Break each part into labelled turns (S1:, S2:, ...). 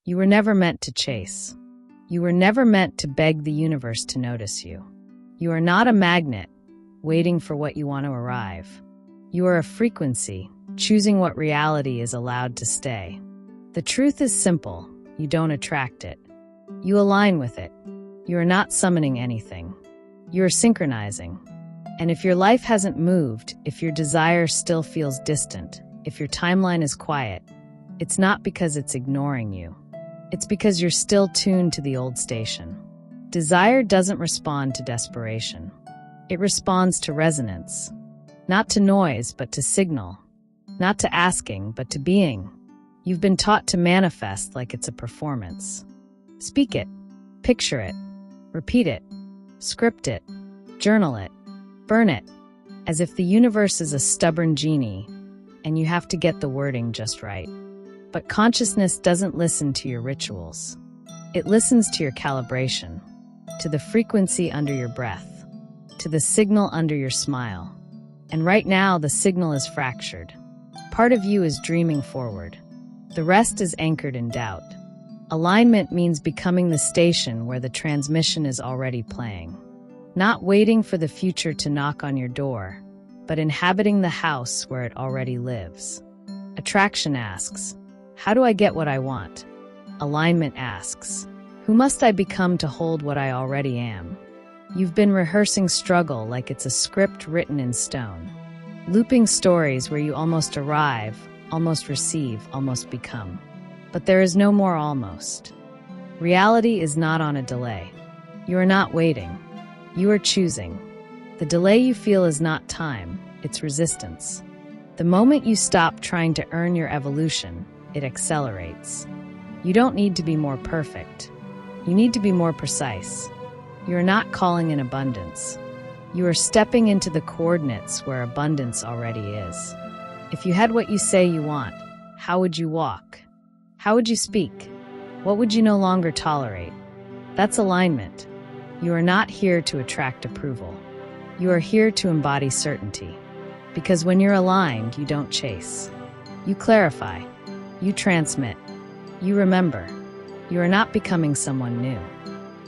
S1: You were never meant to chase. You were never meant to beg the universe to notice you. You are not a magnet, waiting for what you want to arrive. You are a frequency, choosing what reality is allowed to stay. The truth is simple. You don't attract it. You align with it. You are not summoning anything. You are synchronizing. And if your life hasn't moved, if your desire still feels distant, if your timeline is quiet, it's not because it's ignoring you. It's because you're still tuned to the old station. Desire doesn't respond to desperation. It responds to resonance. Not to noise, but to signal. Not to asking, but to being. You've been taught to manifest like it's a performance. Speak it. Picture it. Repeat it. Script it. Journal it. Burn it. As if the universe is a stubborn genie, and you have to get the wording just right. But consciousness doesn't listen to your rituals. It listens to your calibration, to the frequency under your breath, to the signal under your smile. And right now, the signal is fractured. Part of you is dreaming forward. The rest is anchored in doubt. Alignment means becoming the station where the transmission is already playing. Not waiting for the future to knock on your door, but inhabiting the house where it already lives. Attraction asks, how do I get what I want? Alignment asks, who must I become to hold what I already am? You've been rehearsing struggle like it's a script written in stone. Looping stories where you almost arrive, almost receive, almost become. But there is no more almost. Reality is not on a delay. You are not waiting. You are choosing. The delay you feel is not time, it's resistance. The moment you stop trying to earn your evolution, it accelerates. You don't need to be more perfect. You need to be more precise. You are not calling in abundance. You are stepping into the coordinates where abundance already is. If you had what you say you want, how would you walk? How would you speak? What would you no longer tolerate? That's alignment. You are not here to attract approval. You are here to embody certainty. Because when you're aligned, you don't chase. You clarify. You transmit. You remember. You are not becoming someone new.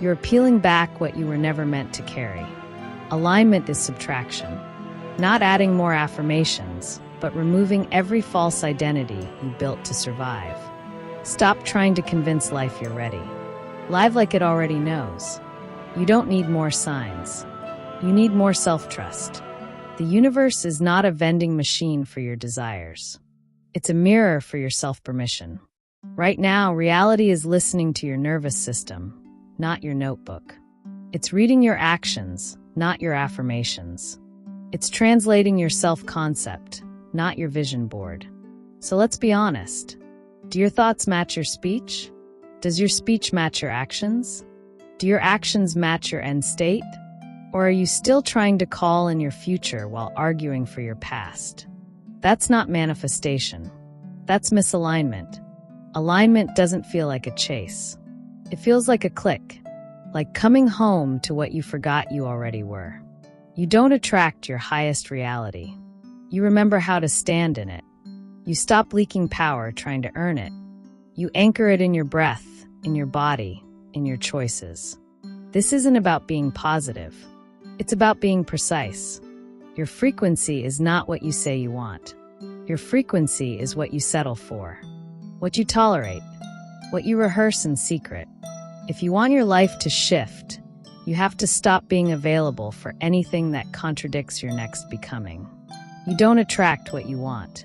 S1: You're peeling back what you were never meant to carry. Alignment is subtraction. Not adding more affirmations, but removing every false identity you built to survive. Stop trying to convince life you're ready. Live like it already knows. You don't need more signs. You need more self-trust. The universe is not a vending machine for your desires. It's a mirror for your self-permission. Right now, reality is listening to your nervous system, not your notebook. It's reading your actions, not your affirmations. It's translating your self-concept, not your vision board. So let's be honest. Do your thoughts match your speech? Does your speech match your actions? Do your actions match your end state? Or are you still trying to call in your future while arguing for your past? That's not manifestation. That's misalignment. Alignment doesn't feel like a chase. It feels like a click, like coming home to what you forgot you already were. You don't attract your highest reality. You remember how to stand in it. You stop leaking power trying to earn it. You anchor it in your breath, in your body, in your choices. This isn't about being positive. It's about being precise. Your frequency is not what you say you want. Your frequency is what you settle for, what you tolerate, what you rehearse in secret. If you want your life to shift, you have to stop being available for anything that contradicts your next becoming. You don't attract what you want.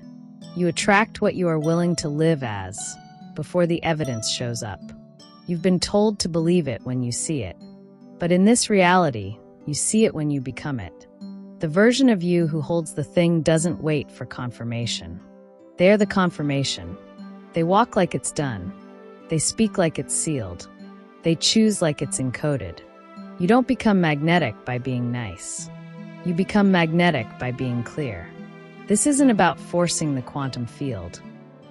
S1: You attract what you are willing to live as before the evidence shows up. You've been told to believe it when you see it. But in this reality, you see it when you become it. The version of you who holds the thing doesn't wait for confirmation. They're the confirmation. They walk like it's done. They speak like it's sealed. They choose like it's encoded. You don't become magnetic by being nice. You become magnetic by being clear. This isn't about forcing the quantum field.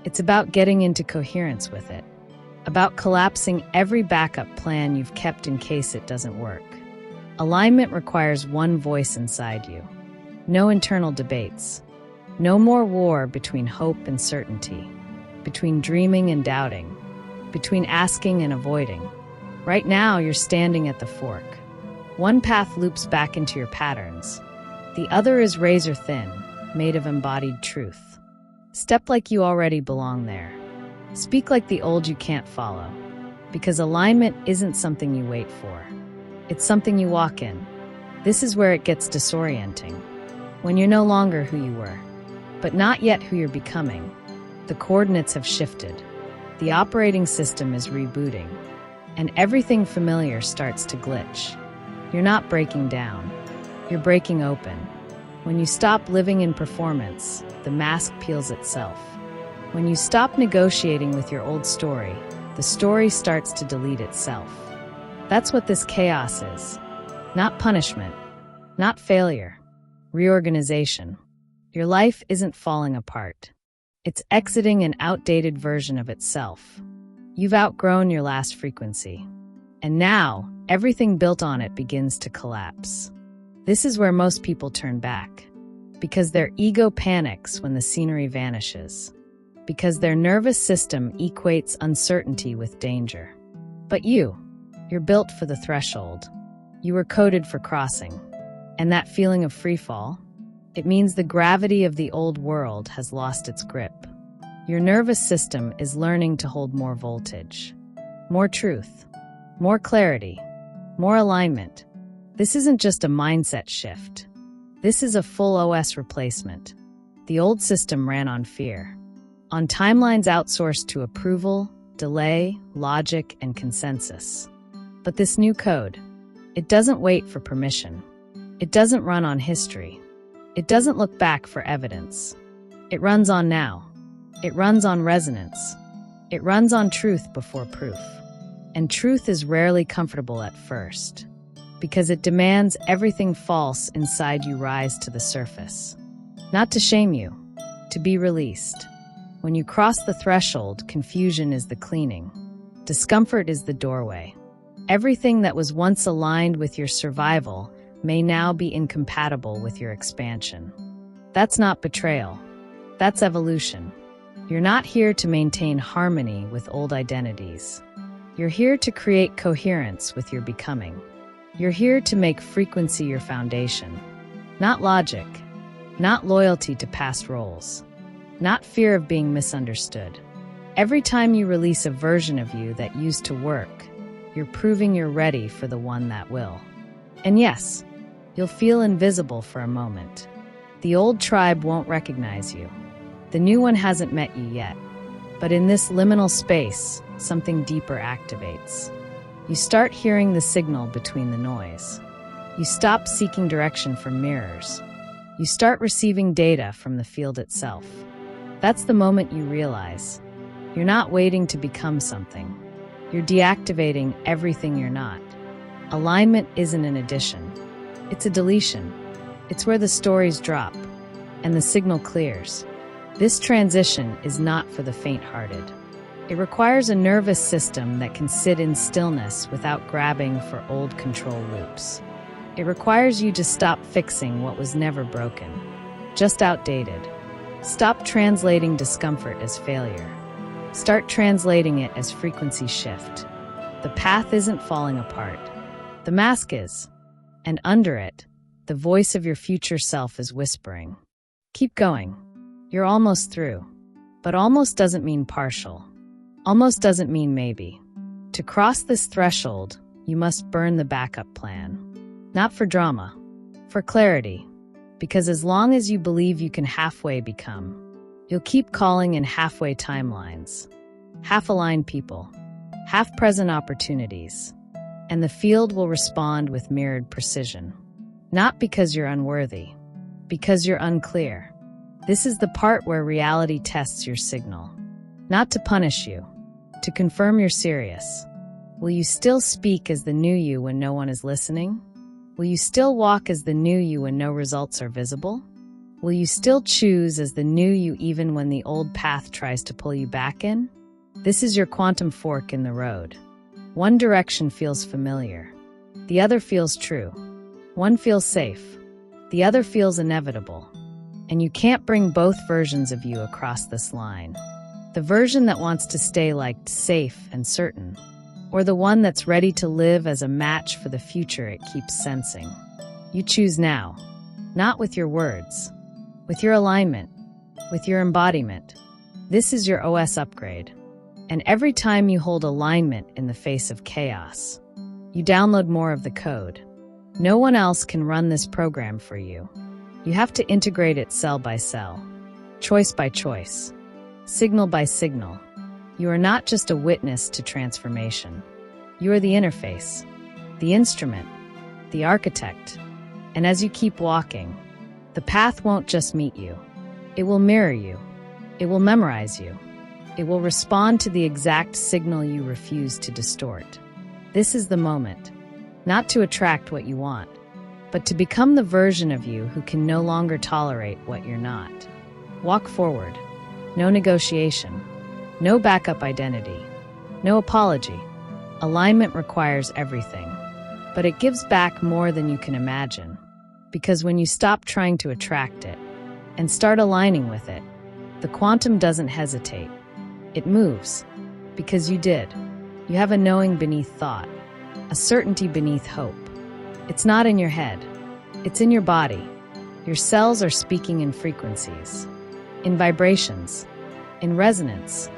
S1: It's about getting into coherence with it. About collapsing every backup plan you've kept in case it doesn't work. Alignment requires one voice inside you. No internal debates. No more war between hope and certainty, between dreaming and doubting. between asking and avoiding. Right now, you're standing at the fork. One path loops back into your patterns. The other is razor thin, made of embodied truth. Step like you already belong there. Speak like the old you can't follow. Because alignment isn't something you wait for. It's something you walk in. This is where it gets disorienting. When you're no longer who you were, but not yet who you're becoming. The coordinates have shifted. The operating system is rebooting. And everything familiar starts to glitch. You're not breaking down. You're breaking open. When you stop living in performance, the mask peels itself. When you stop negotiating with your old story, the story starts to delete itself. That's what this chaos is. Not punishment, not failure, reorganization. Your life isn't falling apart. It's exiting an outdated version of itself. You've outgrown your last frequency. And now, everything built on it begins to collapse. This is where most people turn back. Because their ego panics when the scenery vanishes. Because their nervous system equates uncertainty with danger. But you're built for the threshold. You were coded for crossing. And that feeling of freefall, it means the gravity of the old world has lost its grip. Your nervous system is learning to hold more voltage, more truth, more clarity, more alignment. This isn't just a mindset shift. This is a full OS replacement. The old system ran on fear, on timelines outsourced to approval, delay, logic, and consensus. But this new code, it doesn't wait for permission. It doesn't run on history. It doesn't look back for evidence. It runs on now. It runs on resonance. It runs on truth before proof. And truth is rarely comfortable at first, because it demands everything false inside you rise to the surface. Not to shame you, to be released. When you cross the threshold, confusion is the cleaning. Discomfort is the doorway. Everything that was once aligned with your survival may now be incompatible with your expansion. That's not betrayal. That's evolution. You're not here to maintain harmony with old identities. You're here to create coherence with your becoming. You're here to make frequency your foundation. Not logic, not loyalty to past roles, not fear of being misunderstood. Every time you release a version of you that used to work, you're proving you're ready for the one that will. And yes, you'll feel invisible for a moment. The old tribe won't recognize you. The new one hasn't met you yet. But in this liminal space, something deeper activates. You start hearing the signal between the noise. You stop seeking direction from mirrors. You start receiving data from the field itself. That's the moment you realize you're not waiting to become something. You're deactivating everything you're not. Alignment isn't an addition. It's a deletion. It's where the stories drop and the signal clears. This transition is not for the faint-hearted. It requires a nervous system that can sit in stillness without grabbing for old control loops. It requires you to stop fixing what was never broken, just outdated. Stop translating discomfort as failure. Start translating it as frequency shift. The path isn't falling apart. The mask is. And under it, the voice of your future self is whispering. Keep going. You're almost through. But almost doesn't mean partial. Almost doesn't mean maybe. To cross this threshold, you must burn the backup plan. Not for drama, for clarity. Because as long as you believe you can halfway become, you'll keep calling in halfway timelines, half-aligned people, half-present opportunities, and the field will respond with mirrored precision. Not because you're unworthy, because you're unclear. This is the part where reality tests your signal. Not to punish you, to confirm you're serious. Will you still speak as the new you when no one is listening? Will you still walk as the new you when no results are visible? Will you still choose as the new you even when the old path tries to pull you back in? This is your quantum fork in the road. One direction feels familiar. The other feels true. One feels safe. The other feels inevitable. And you can't bring both versions of you across this line. The version that wants to stay liked, safe, and certain, or the one that's ready to live as a match for the future it keeps sensing. You choose now, not with your words, with your alignment, with your embodiment. This is your OS upgrade. And every time you hold alignment in the face of chaos, you download more of the code. No one else can run this program for you. You have to integrate it cell by cell, choice by choice, signal by signal. You are not just a witness to transformation. You are the interface, the instrument, the architect. And as you keep walking, the path won't just meet you. It will mirror you. It will memorize you. It will respond to the exact signal you refuse to distort. This is the moment, not to attract what you want, but to become the version of you who can no longer tolerate what you're not. Walk forward. No negotiation. No backup identity. No apology. Alignment requires everything, but it gives back more than you can imagine. Because when you stop trying to attract it and start aligning with it, the quantum doesn't hesitate. It moves, because you did. You have a knowing beneath thought, a certainty beneath hope. It's not in your head. It's in your body. Your cells are speaking in frequencies, in vibrations, in resonance.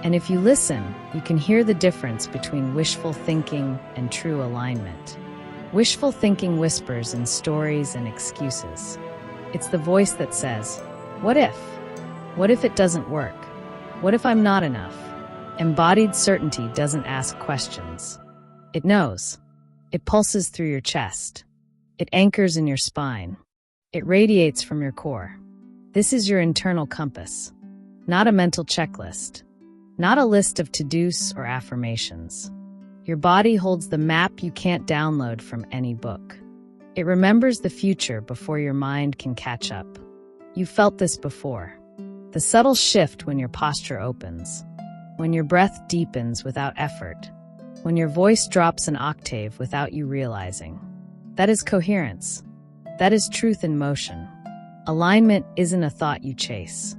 S1: And if you listen, you can hear the difference between wishful thinking and true alignment. Wishful thinking whispers in stories and excuses. It's the voice that says, "What if? What if it doesn't work? What if I'm not enough?" Embodied certainty doesn't ask questions. It knows. It pulses through your chest. It anchors in your spine. It radiates from your core. This is your internal compass, not a mental checklist, not a list of to-dos or affirmations. Your body holds the map you can't download from any book. It remembers the future before your mind can catch up. You've felt this before. The subtle shift when your posture opens, when your breath deepens without effort, when your voice drops an octave without you realizing. That is coherence. That is truth in motion. Alignment isn't a thought you chase.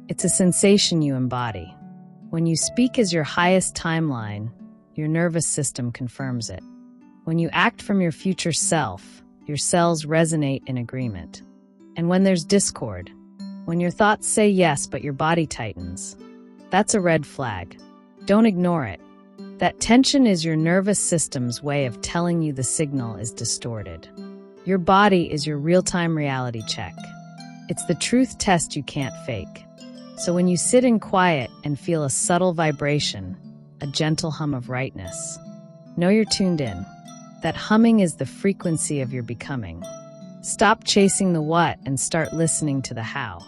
S1: It's a sensation you embody. When you speak as your highest timeline, your nervous system confirms it. When you act from your future self, your cells resonate in agreement. And when there's discord, when your thoughts say yes but your body tightens, that's a red flag. Don't ignore it. That tension is your nervous system's way of telling you the signal is distorted. Your body is your real-time reality check. It's the truth test you can't fake. So when you sit in quiet and feel a subtle vibration, a gentle hum of rightness, know you're tuned in. That humming is the frequency of your becoming. Stop chasing the what and start listening to the how.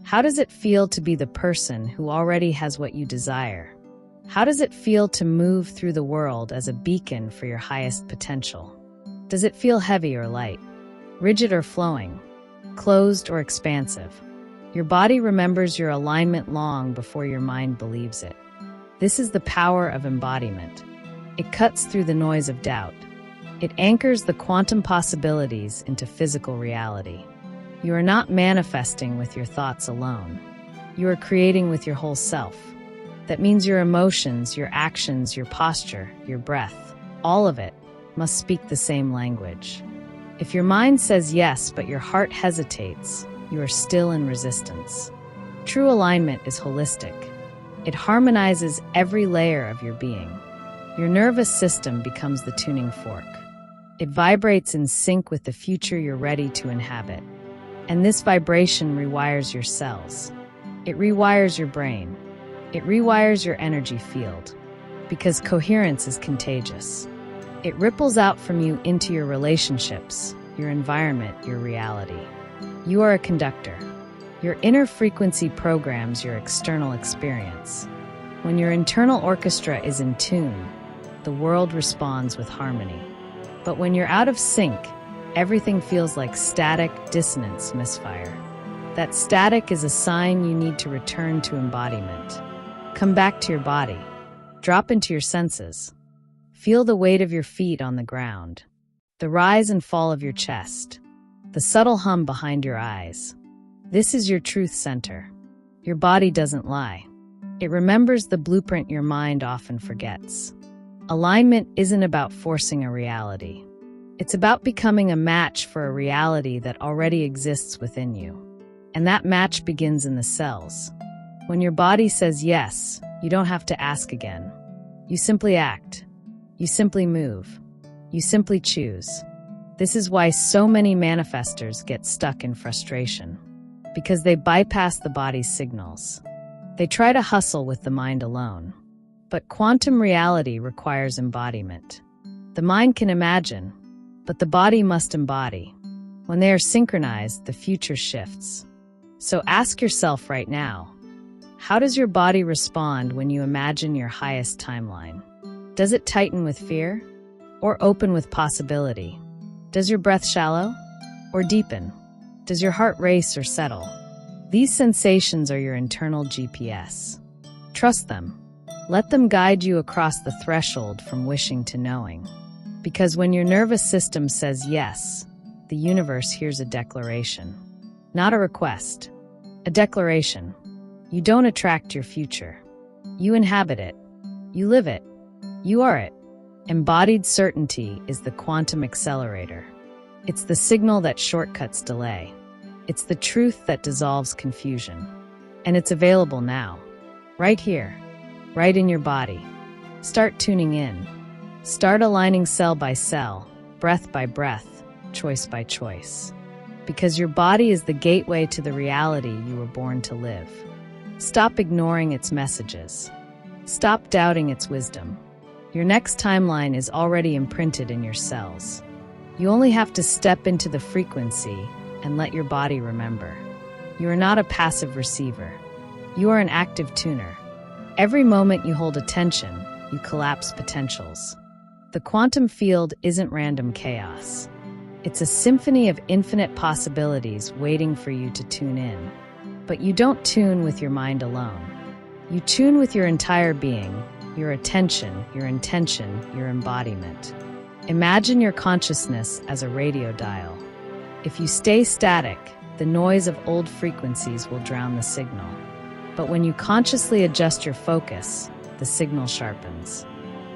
S1: How does it feel to be the person who already has what you desire? How does it feel to move through the world as a beacon for your highest potential? Does it feel heavy or light, rigid or flowing, closed or expansive? Your body remembers your alignment long before your mind believes it. This is the power of embodiment. It cuts through the noise of doubt. It anchors the quantum possibilities into physical reality. You are not manifesting with your thoughts alone. You are creating with your whole self. That means your emotions, your actions, your posture, your breath, all of it must speak the same language. If your mind says yes, but your heart hesitates, you are still in resistance. True alignment is holistic. It harmonizes every layer of your being. Your nervous system becomes the tuning fork. It vibrates in sync with the future you're ready to inhabit. And this vibration rewires your cells. It rewires your brain. It rewires your energy field. Because coherence is contagious. It ripples out from you into your relationships, your environment, your reality. You are a conductor. Your inner frequency programs your external experience. When your internal orchestra is in tune, the world responds with harmony. But when you're out of sync, everything feels like static, dissonance, misfire. That static is a sign you need to return to embodiment. Come back to your body. Drop into your senses. Feel the weight of your feet on the ground, the rise and fall of your chest, the subtle hum behind your eyes. This is your truth center. Your body doesn't lie. It remembers the blueprint your mind often forgets. Alignment isn't about forcing a reality. It's about becoming a match for a reality that already exists within you. And that match begins in the cells. When your body says yes, you don't have to ask again. You simply act. You simply move. You simply choose. This is why so many manifestors get stuck in frustration, because they bypass the body's signals. They try to hustle with the mind alone. But quantum reality requires embodiment. The mind can imagine, but the body must embody. When they are synchronized, the future shifts. So ask yourself right now, how does your body respond when you imagine your highest timeline? Does it tighten with fear or open with possibility? Does your breath shallow or deepen? Does your heart race or settle? These sensations are your internal GPS. Trust them. Let them guide you across the threshold from wishing to knowing. Because when your nervous system says yes, the universe hears a declaration. Not a request, a declaration. You don't attract your future. You inhabit it. You live it. You are it. Embodied certainty is the quantum accelerator. It's the signal that shortcuts delay. It's the truth that dissolves confusion. And it's available now. Right here. Right in your body. Start tuning in. Start aligning cell by cell, breath by breath, choice by choice. Because your body is the gateway to the reality you were born to live. Stop ignoring its messages. Stop doubting its wisdom. Your next timeline is already imprinted in your cells. You only have to step into the frequency and let your body remember. You are not a passive receiver. You are an active tuner. Every moment you hold attention, you collapse potentials. The quantum field isn't random chaos. It's a symphony of infinite possibilities waiting for you to tune in. But you don't tune with your mind alone. You tune with your entire being, your attention, your intention, your embodiment. Imagine your consciousness as a radio dial. If you stay static, the noise of old frequencies will drown the signal. But when you consciously adjust your focus, the signal sharpens.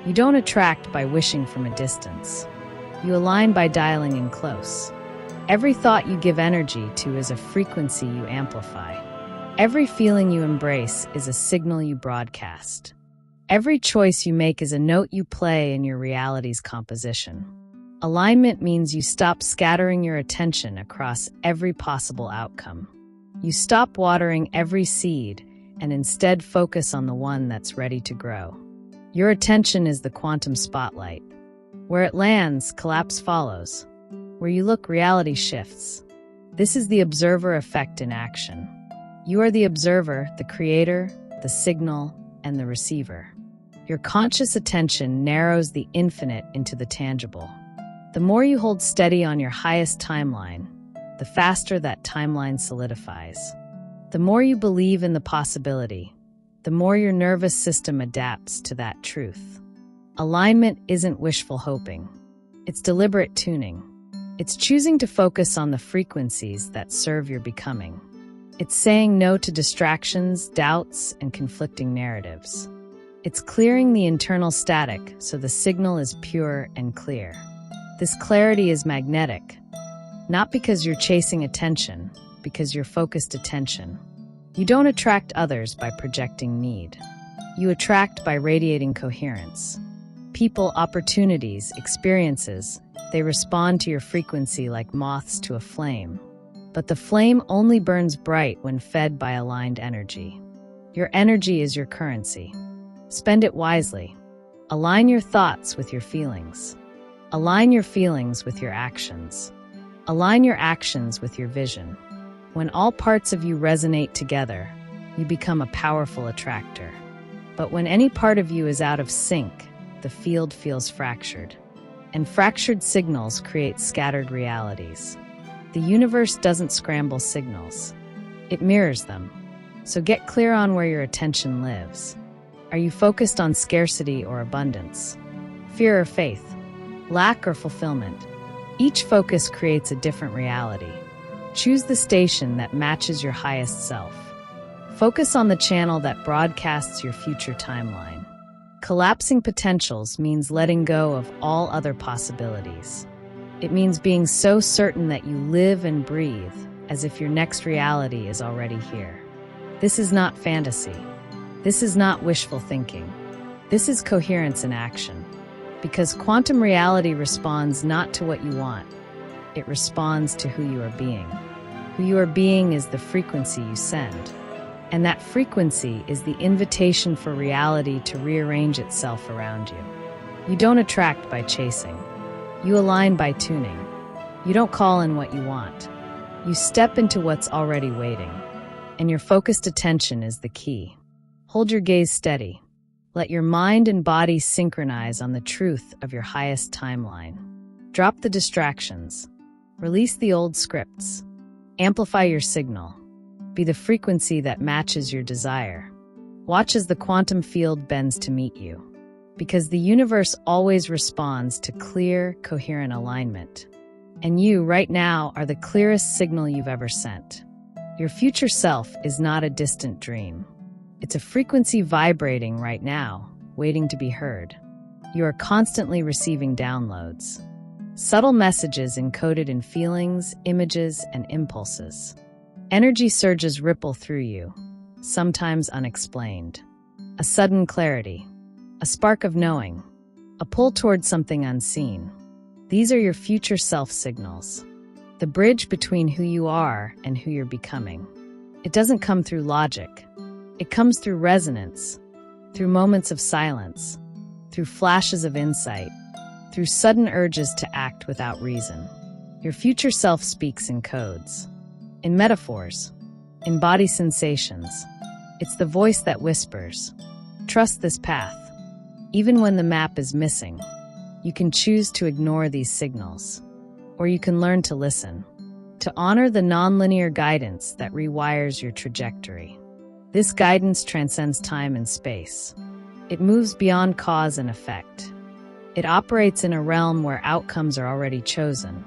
S1: You don't attract by wishing from a distance. You align by dialing in close. Every thought you give energy to is a frequency you amplify. Every feeling you embrace is a signal you broadcast. Every choice you make is a note you play in your reality's composition. Alignment means you stop scattering your attention across every possible outcome. You stop watering every seed and instead focus on the one that's ready to grow. Your attention is the quantum spotlight. Where it lands, collapse follows. Where you look, reality shifts. This is the observer effect in action. You are the observer, the creator, the signal, and the receiver. Your conscious attention narrows the infinite into the tangible. The more you hold steady on your highest timeline, the faster that timeline solidifies. The more you believe in the possibility, the more your nervous system adapts to that truth. Alignment isn't wishful hoping. It's deliberate tuning. It's choosing to focus on the frequencies that serve your becoming. It's saying no to distractions, doubts, and conflicting narratives. It's clearing the internal static so the signal is pure and clear. This clarity is magnetic, not because you're chasing attention, because you're focused attention. You don't attract others by projecting need. You attract by radiating coherence. People, opportunities, experiences, they respond to your frequency like moths to a flame. But the flame only burns bright when fed by aligned energy. Your energy is your currency. Spend it wisely. Align your thoughts with your feelings. Align your feelings with your actions. Align your actions with your vision. When all parts of you resonate together, you become a powerful attractor. But when any part of you is out of sync, the field feels fractured. And fractured signals create scattered realities. The universe doesn't scramble signals. It mirrors them. So get clear on where your attention lives. Are you focused on scarcity or abundance? Fear or faith? Lack or fulfillment? Each focus creates a different reality. Choose the station that matches your highest self. Focus on the channel that broadcasts your future timeline. Collapsing potentials means letting go of all other possibilities. It means being so certain that you live and breathe as if your next reality is already here. This is not fantasy. This is not wishful thinking. This is coherence in action. Because quantum reality responds not to what you want. It responds to who you are being. Who you are being is the frequency you send. And that frequency is the invitation for reality to rearrange itself around you. You don't attract by chasing. You align by tuning. You don't call in what you want. You step into what's already waiting. And your focused attention is the key. Hold your gaze steady. Let your mind and body synchronize on the truth of your highest timeline. Drop the distractions. Release the old scripts. Amplify your signal. Be the frequency that matches your desire. Watch as the quantum field bends to meet you. Because the universe always responds to clear, coherent alignment. And you, right now, are the clearest signal you've ever sent. Your future self is not a distant dream. It's a frequency vibrating right now, waiting to be heard. You are constantly receiving downloads. Subtle messages encoded in feelings, images, and impulses. Energy surges ripple through you, sometimes unexplained. A sudden clarity. A spark of knowing, a pull towards something unseen. These are your future self signals, the bridge between who you are and who you're becoming. It doesn't come through logic. It comes through resonance, through moments of silence, through flashes of insight, through sudden urges to act without reason. Your future self speaks in codes, in metaphors, in body sensations. It's the voice that whispers, "Trust this path." Even when the map is missing, you can choose to ignore these signals, or you can learn to listen, to honor the nonlinear guidance that rewires your trajectory. This guidance transcends time and space. It moves beyond cause and effect. It operates in a realm where outcomes are already chosen,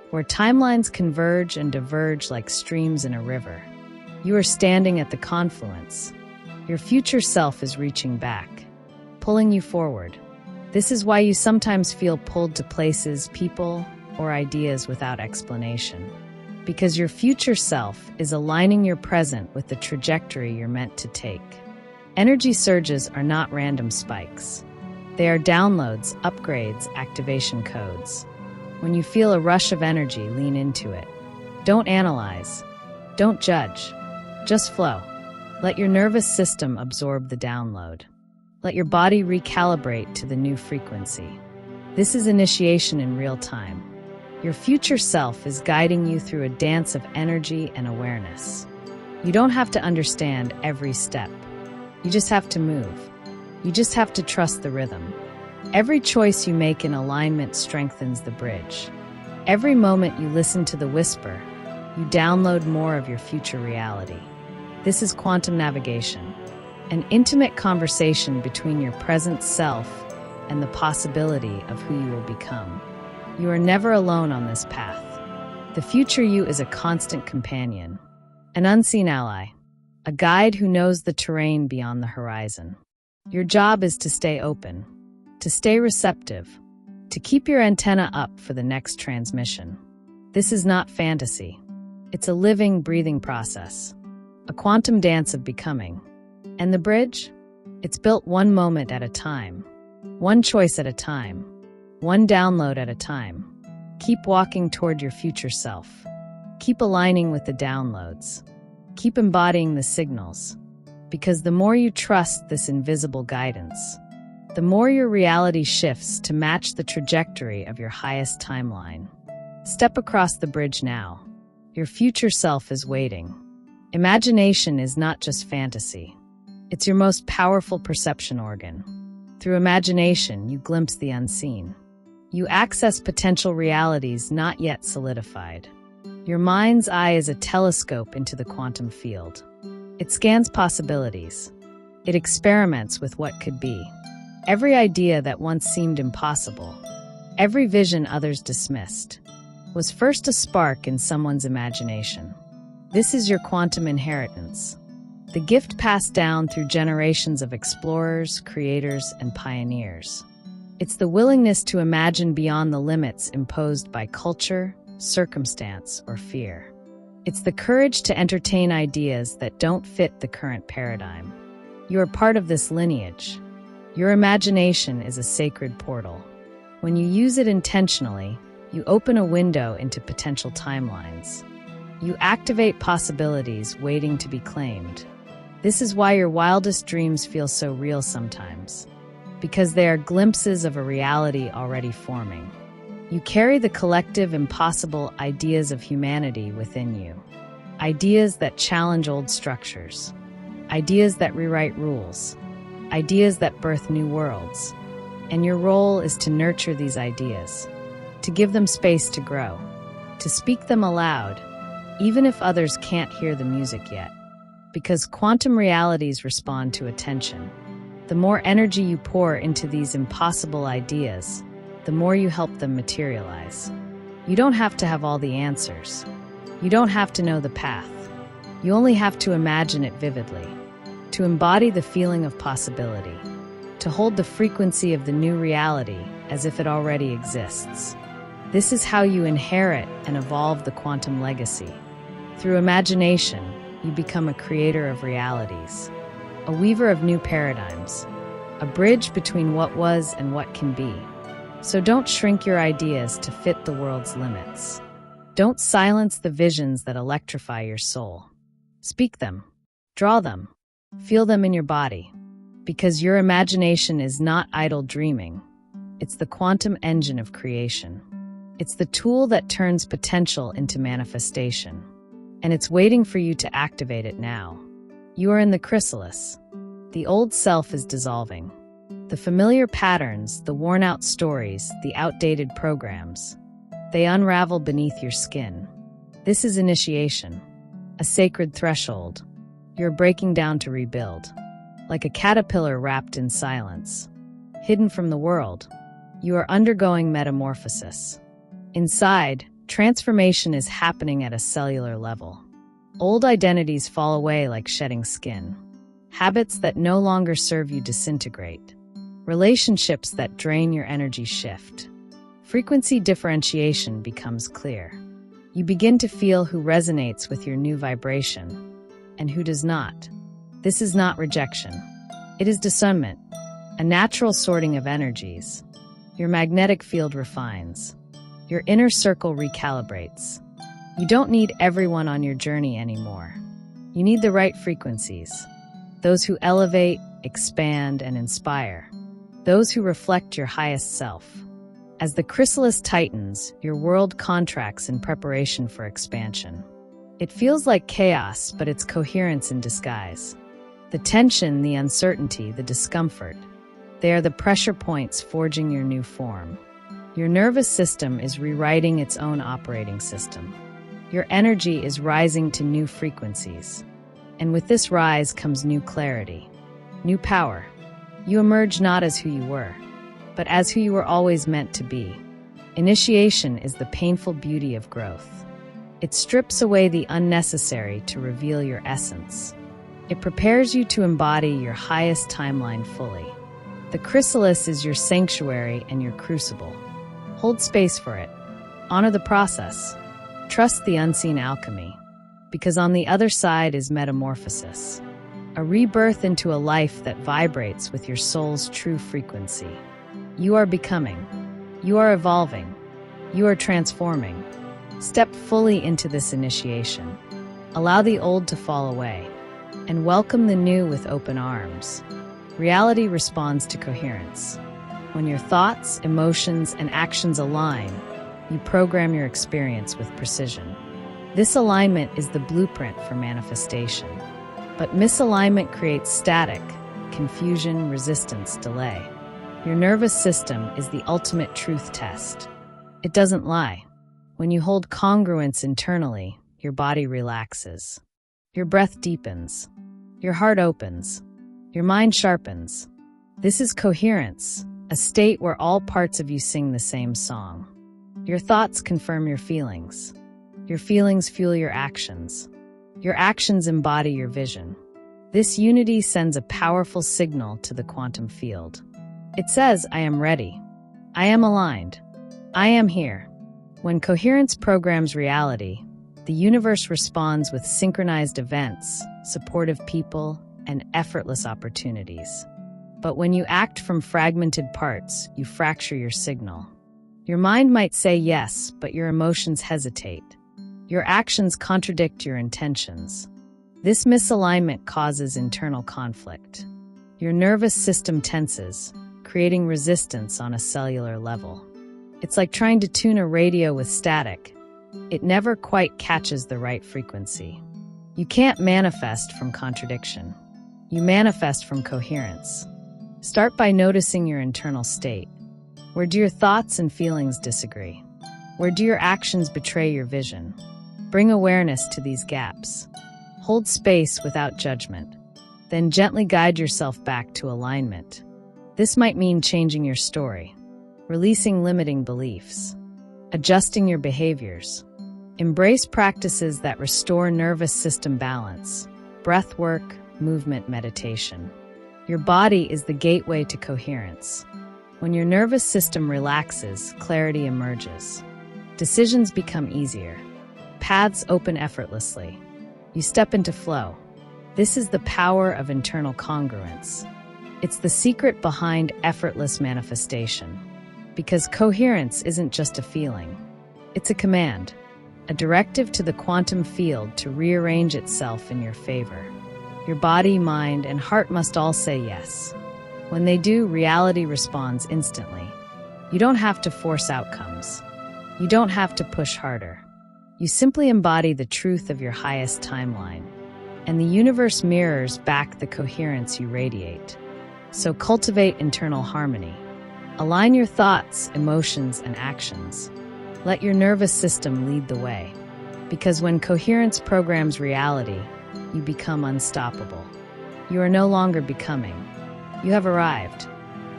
S1: where timelines converge and diverge like streams in a river. You are standing at the confluence. Your future self is reaching back, pulling you forward. This is why you sometimes feel pulled to places, people, or ideas without explanation. Because your future self is aligning your present with the trajectory you're meant to take. Energy surges are not random spikes. They are downloads, upgrades, activation codes. When you feel a rush of energy, lean into it. Don't analyze. Don't judge. Just flow. Let your nervous system absorb the download. Let your body recalibrate to the new frequency. This is initiation in real time. Your future self is guiding you through a dance of energy and awareness. You don't have to understand every step. You just have to move. You just have to trust the rhythm. Every choice you make in alignment strengthens the bridge. Every moment you listen to the whisper, you download more of your future reality. This is quantum navigation. An intimate conversation between your present self and the possibility of who you will become. You are never alone on this path. The future you is a constant companion, an unseen ally, a guide who knows the terrain beyond the horizon. Your job is to stay open, to stay receptive, to keep your antenna up for the next transmission. This is not fantasy. It's a living, breathing process, a quantum dance of becoming. And the bridge? It's built one moment at a time, one choice at a time, one download at a time. Keep walking toward your future self. Keep aligning with the downloads. Keep embodying the signals. Because the more you trust this invisible guidance, the more your reality shifts to match the trajectory of your highest timeline. Step across the bridge now. Your future self is waiting. Imagination is not just fantasy. It's your most powerful perception organ. Through imagination, you glimpse the unseen. You access potential realities not yet solidified. Your mind's eye is a telescope into the quantum field. It scans possibilities. It experiments with what could be. Every idea that once seemed impossible, every vision others dismissed, was first a spark in someone's imagination. This is your quantum inheritance. the gift passed down through generations of explorers, creators, and pioneers. It's the willingness to imagine beyond the limits imposed by culture, circumstance, or fear. It's the courage to entertain ideas that don't fit the current paradigm. You are part of this lineage. Your imagination is a sacred portal. When you use it intentionally, you open a window into potential timelines. You activate possibilities waiting to be claimed. This is why your wildest dreams feel so real sometimes, because they are glimpses of a reality already forming. You carry the collective impossible ideas of humanity within you. Ideas that challenge old structures. Ideas that rewrite rules. Ideas that birth new worlds. And your role is to nurture these ideas, to give them space to grow, to speak them aloud, even if others can't hear the music yet. Because quantum realities respond to attention. The more energy you pour into these impossible ideas, the more you help them materialize. You don't have to have all the answers. You don't have to know the path. You only have to imagine it vividly, to embody the feeling of possibility, to hold the frequency of the new reality as if it already exists. This is how you inherit and evolve the quantum legacy. Through imagination, you become a creator of realities, a weaver of new paradigms, a bridge between what was and what can be. So don't shrink your ideas to fit the world's limits. Don't silence the visions that electrify your soul. Speak them, draw them, feel them in your body, because your imagination is not idle dreaming. It's the quantum engine of creation. It's the tool that turns potential into manifestation. And it's waiting for you to activate it now. You are in the chrysalis. The old self is dissolving. The familiar patterns, the worn-out stories, the outdated programs, they unravel beneath your skin. This is initiation, a sacred threshold. You're breaking down to rebuild. Like a caterpillar wrapped in silence, hidden from the world, you are undergoing metamorphosis. Inside, transformation is happening at a cellular level. Old identities fall away like shedding skin. Habits that no longer serve you disintegrate. Relationships that drain your energy shift. Frequency differentiation becomes clear. You begin to feel who resonates with your new vibration and who does not. This is not rejection. It is discernment, a natural sorting of energies. Your magnetic field refines. Your inner circle recalibrates. You don't need everyone on your journey anymore. You need the right frequencies. Those who elevate, expand, and inspire. Those who reflect your highest self. As the chrysalis tightens, your world contracts in preparation for expansion. It feels like chaos, but it's coherence in disguise. The tension, the uncertainty, the discomfort, they are the pressure points forging your new form. Your nervous system is rewriting its own operating system. Your energy is rising to new frequencies. And with this rise comes new clarity, new power. You emerge not as who you were, but as who you were always meant to be. Initiation is the painful beauty of growth. It strips away the unnecessary to reveal your essence. It prepares you to embody your highest timeline fully. The chrysalis is your sanctuary and your crucible. Hold space for it. Honor the process. Trust the unseen alchemy, because on the other side is metamorphosis, a rebirth into a life that vibrates with your soul's true frequency. You are becoming. You are evolving. You are transforming. Step fully into this initiation. Allow the old to fall away, and welcome the new with open arms. Reality responds to coherence. When your thoughts, emotions, and actions align, you program your experience with precision. This alignment is the blueprint for manifestation. But misalignment creates static, confusion, resistance, delay. Your nervous system is the ultimate truth test. It doesn't lie. When you hold congruence internally, your body relaxes. Your breath deepens. Your heart opens. Your mind sharpens. This is coherence, a state where all parts of you sing the same song. Your thoughts confirm your feelings. Your feelings fuel your actions. Your actions embody your vision. This unity sends a powerful signal to the quantum field. It says, I am ready. I am aligned. I am here. When coherence programs reality, the universe responds with synchronized events, supportive people, and effortless opportunities. But when you act from fragmented parts, you fracture your signal. Your mind might say yes, but your emotions hesitate. Your actions contradict your intentions. This misalignment causes internal conflict. Your nervous system tenses, creating resistance on a cellular level. It's like trying to tune a radio with static. It never quite catches the right frequency. You can't manifest from contradiction. You manifest from coherence. Start by noticing your internal state. Where do your thoughts and feelings disagree? Where do your actions betray your vision? Bring awareness to these gaps. Hold space without judgment. Then gently guide yourself back to alignment. This might mean changing your story, releasing limiting beliefs, adjusting your behaviors. Embrace practices that restore nervous system balance, breath work, movement, meditation. Your body is the gateway to coherence. When your nervous system relaxes, clarity emerges. Decisions become easier. Paths open effortlessly. You step into flow. This is the power of internal congruence. It's the secret behind effortless manifestation. Because coherence isn't just a feeling. It's a command, a directive to the quantum field to rearrange itself in your favor. Your body, mind, and heart must all say yes. When they do, reality responds instantly. You don't have to force outcomes. You don't have to push harder. You simply embody the truth of your highest timeline, and the universe mirrors back the coherence you radiate. So cultivate internal harmony. Align your thoughts, emotions, and actions. Let your nervous system lead the way. Because when coherence programs reality, you become unstoppable. You are no longer becoming. You have arrived.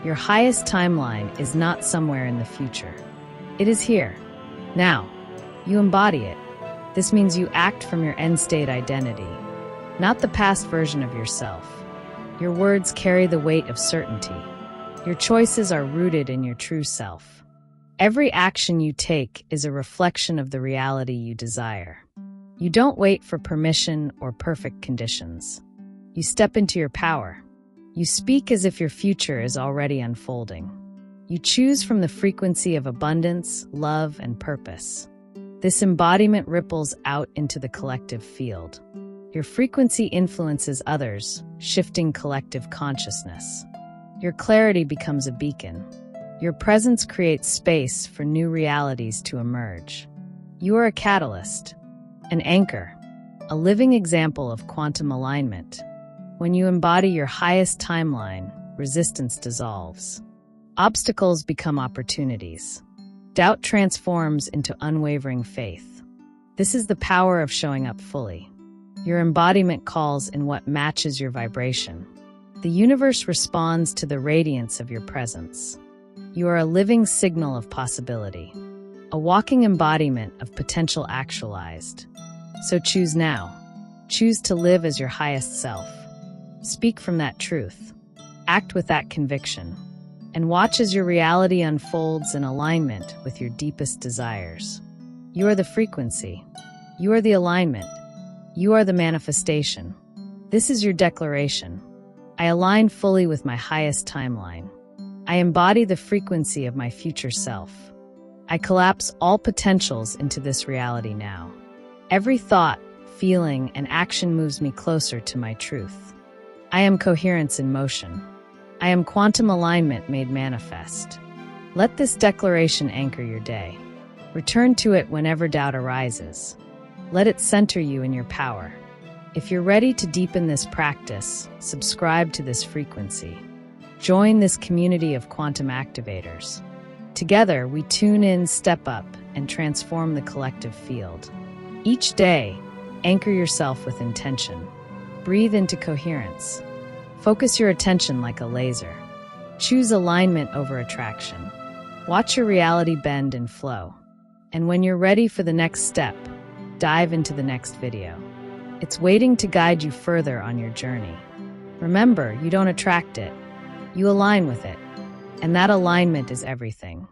S1: Your highest timeline is not somewhere in the future. It is here, now. You embody it. This means you act from your end-state identity, not the past version of yourself. Your words carry the weight of certainty. Your choices are rooted in your true self. Every action you take is a reflection of the reality you desire. You don't wait for permission or perfect conditions. You step into your power. You speak as if your future is already unfolding. You choose from the frequency of abundance, love, and purpose. This embodiment ripples out into the collective field. Your frequency influences others, shifting collective consciousness. Your clarity becomes a beacon. Your presence creates space for new realities to emerge. You are a catalyst, an anchor, a living example of quantum alignment. When you embody your highest timeline, resistance dissolves. Obstacles become opportunities. Doubt transforms into unwavering faith. This is the power of showing up fully. Your embodiment calls in what matches your vibration. The universe responds to the radiance of your presence. You are a living signal of possibility, a walking embodiment of potential actualized. So choose now. Choose to live as your highest self. Speak from that truth. Act with that conviction. And watch as your reality unfolds in alignment with your deepest desires. You are the frequency. You are the alignment. You are the manifestation. This is your declaration. I align fully with my highest timeline. I embody the frequency of my future self. I collapse all potentials into this reality now. Every thought, feeling, and action moves me closer to my truth. I am coherence in motion. I am quantum alignment made manifest. Let this declaration anchor your day. Return to it whenever doubt arises. Let it center you in your power. If you're ready to deepen this practice, subscribe to this frequency. Join this community of quantum activators. Together, we tune in, step up, and transform the collective field. Each day, anchor yourself with intention. Breathe into coherence. Focus your attention like a laser. Choose alignment over attraction. Watch your reality bend and flow. And when you're ready for the next step, dive into the next video. It's waiting to guide you further on your journey. Remember, you don't attract it. You align with it. And that alignment is everything.